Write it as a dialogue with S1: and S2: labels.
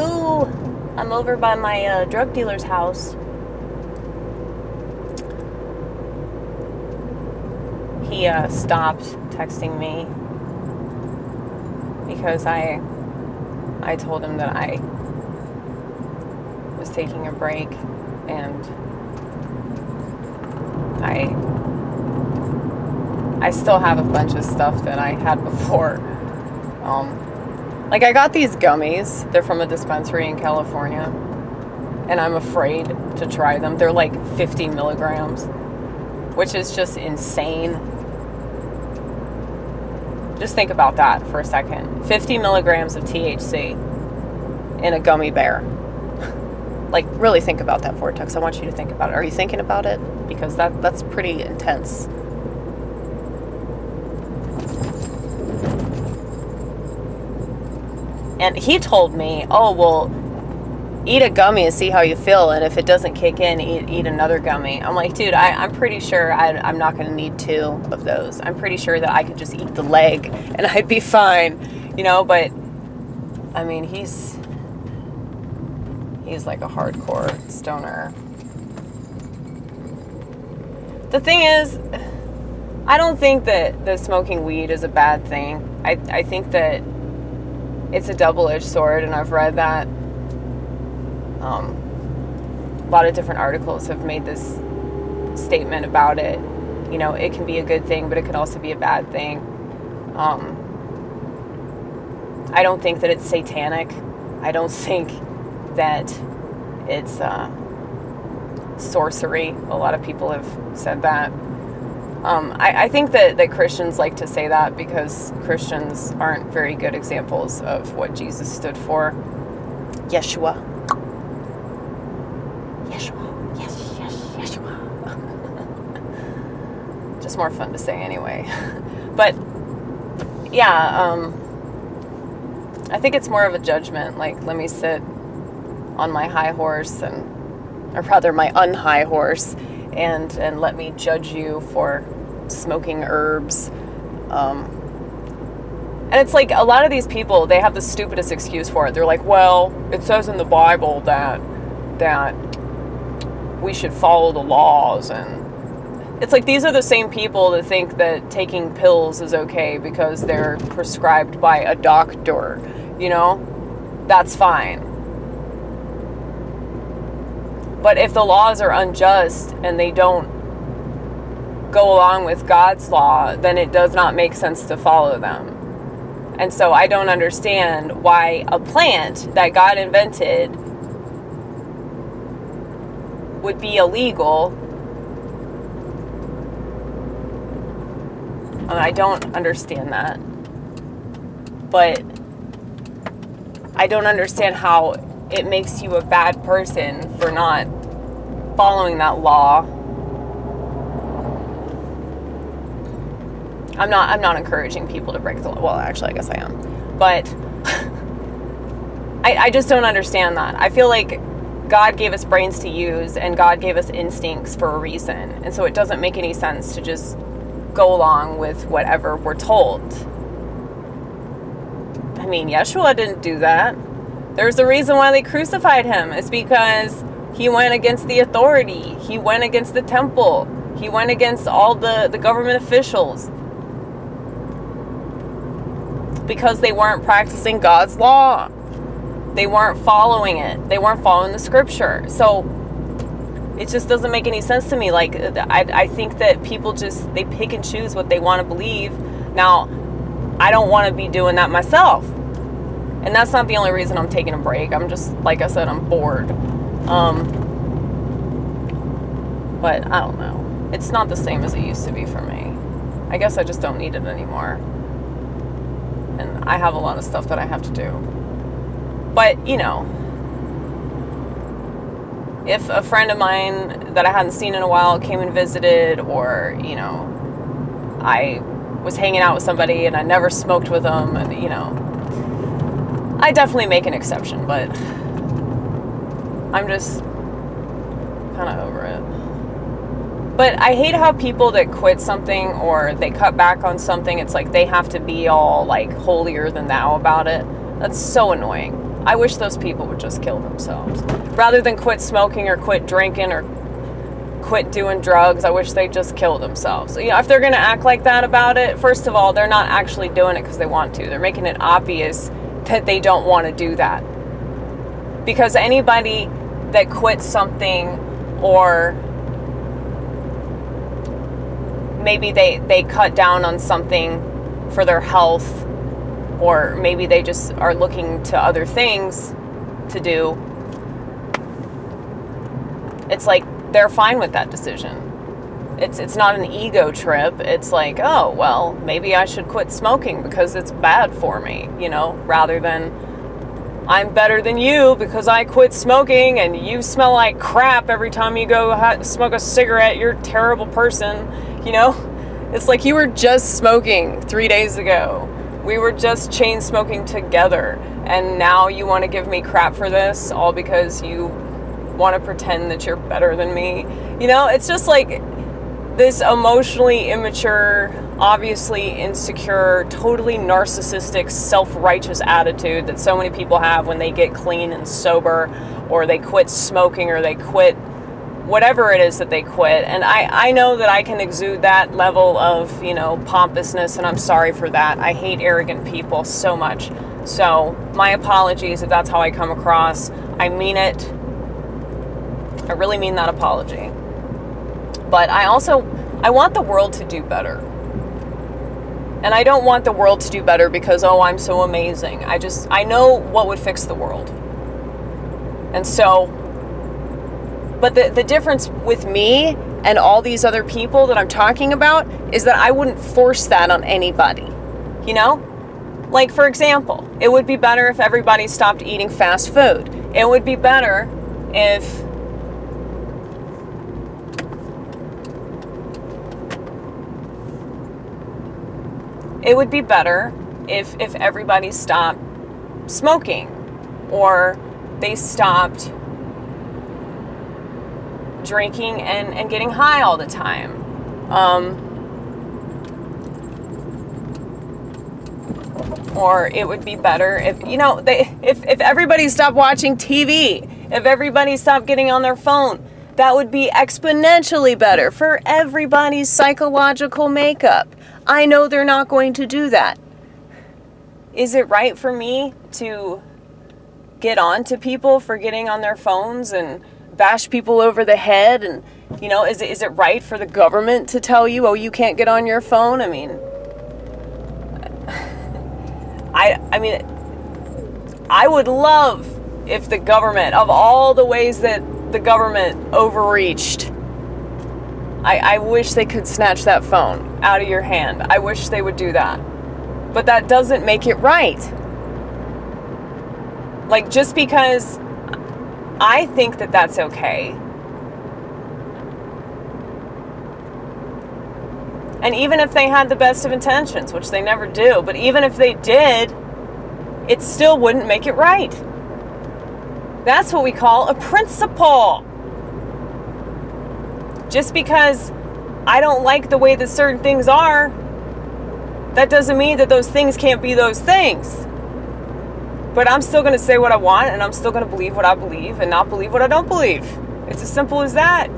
S1: Hello. I'm over by my drug dealer's house. He stopped texting me because I told him that I was taking a break, and I still have a bunch of stuff that I had before. Like, I got these gummies. They're from a dispensary in California, and I'm afraid to try them. They're like 50 milligrams, which is just insane. Just think about that for a second. 50 milligrams of THC in a gummy bear. Like, really think about that, Vortex. I want you to think about it. Are you thinking about it? Because that's pretty intense. And he told me, oh, well, eat a gummy and see how you feel. And if it doesn't kick in, eat another gummy. I'm like, dude, I'm pretty sure I'm not going to need 2 of those. I'm pretty sure that I could just eat the leg and I'd be fine, you know? But, I mean, he's like a hardcore stoner. The thing is, I don't think that smoking weed is a bad thing. I think that it's a double-edged sword, and I've read that a lot of different articles have made this statement about it. You know, it can be a good thing, but it could also be a bad thing. I don't think that it's satanic. I don't think that it's sorcery. A lot of people have said that. I think that Christians like to say that because Christians aren't very good examples of what Jesus stood for. Yeshua. Yeshua. Yes, Yeshua. Just more fun to say anyway. But, yeah, I think it's more of a judgment. Like, let me sit on my high horse, or rather my unhigh horse, and let me judge you for smoking herbs. And it's like, a lot of these people, they have the stupidest excuse for it. They're like, well, it says in the Bible that we should follow the laws. And it's like, these are the same people that think that taking pills is okay because they're prescribed by a doctor, you know? That's fine. But if the laws are unjust and they don't go along with God's law, then it does not make sense to follow them. And so I don't understand why a plant that God invented would be illegal. And I don't understand that. But I don't understand how it makes you a bad person for not following that law. I'm not encouraging people to break the law. Well, actually, I guess I am. But I just don't understand that. I feel like God gave us brains to use, and God gave us instincts for a reason. And so it doesn't make any sense to just go along with whatever we're told. I mean, Yeshua didn't do that. There's a reason why they crucified him. It's because he went against the authority. He went against the temple. He went against all the government officials. Because they weren't practicing God's law. They weren't following it. They weren't following the scripture. So it just doesn't make any sense to me. Like, I think that people just, they pick and choose what they want to believe. Now, I don't want to be doing that myself. And that's not the only reason I'm taking a break. I'm just, like I said, I'm bored. But I don't know. It's not the same as it used to be for me. I guess I just don't need it anymore. And I have a lot of stuff that I have to do. But, you know, if a friend of mine that I hadn't seen in a while came and visited, or, you know, I was hanging out with somebody and I never smoked with them, and, you know, I definitely make an exception, but I'm just kind of over it. But I hate how people that quit something or they cut back on something, it's like they have to be all like holier than thou about it. That's so annoying. I wish those people would just kill themselves. Rather than quit smoking or quit drinking or quit doing drugs, I wish they'd just kill themselves. You know, if they're going to act like that about it, first of all, they're not actually doing it because they want to. They're making it obvious that they don't want to do that. Because anybody that quits something, or maybe they cut down on something for their health, or maybe they just are looking to other things to do, it's like they're fine with that decision. It's not an ego trip. It's like, oh, well, maybe I should quit smoking because it's bad for me, you know, rather than I'm better than you because I quit smoking and you smell like crap every time you go smoke a cigarette. You're a terrible person, you know? It's like you were just smoking 3 days ago. We were just chain smoking together, and now you want to give me crap for this, all because you want to pretend that you're better than me. You know, it's just like this emotionally immature, obviously insecure, totally narcissistic, self-righteous attitude that so many people have when they get clean and sober, or they quit smoking, or they quit whatever it is that they quit. And I know that I can exude that level of, you know, pompousness, and I'm sorry for that. I hate arrogant people so much. So my apologies if that's how I come across. I mean it. I really mean that apology. But I want the world to do better. And I don't want the world to do better because, oh, I'm so amazing. I know what would fix the world. And so, but the difference with me and all these other people that I'm talking about is that I wouldn't force that on anybody, you know? Like, for example, it would be better if everybody stopped eating fast food. It would be better if everybody stopped smoking, or they stopped drinking and getting high all the time. Or it would be better if, you know, if everybody stopped watching TV, if everybody stopped getting on their phone, that would be exponentially better for everybody's psychological makeup. I know they're not going to do that. Is it right for me to get on to people for getting on their phones and bash people over the head? And, you know, is it right for the government to tell you, oh, you can't get on your phone? I mean, I would love if the government, of all the ways that the government overreached, I wish they could snatch that phone out of your hand. I wish they would do that. But that doesn't make it right. Like, just because I think that that's okay, and even if they had the best of intentions, which they never do, but even if they did, it still wouldn't make it right. That's what we call a principle. Just because I don't like the way that certain things are, that doesn't mean that those things can't be those things. But I'm still going to say what I want, and I'm still going to believe what I believe and not believe what I don't believe. It's as simple as that.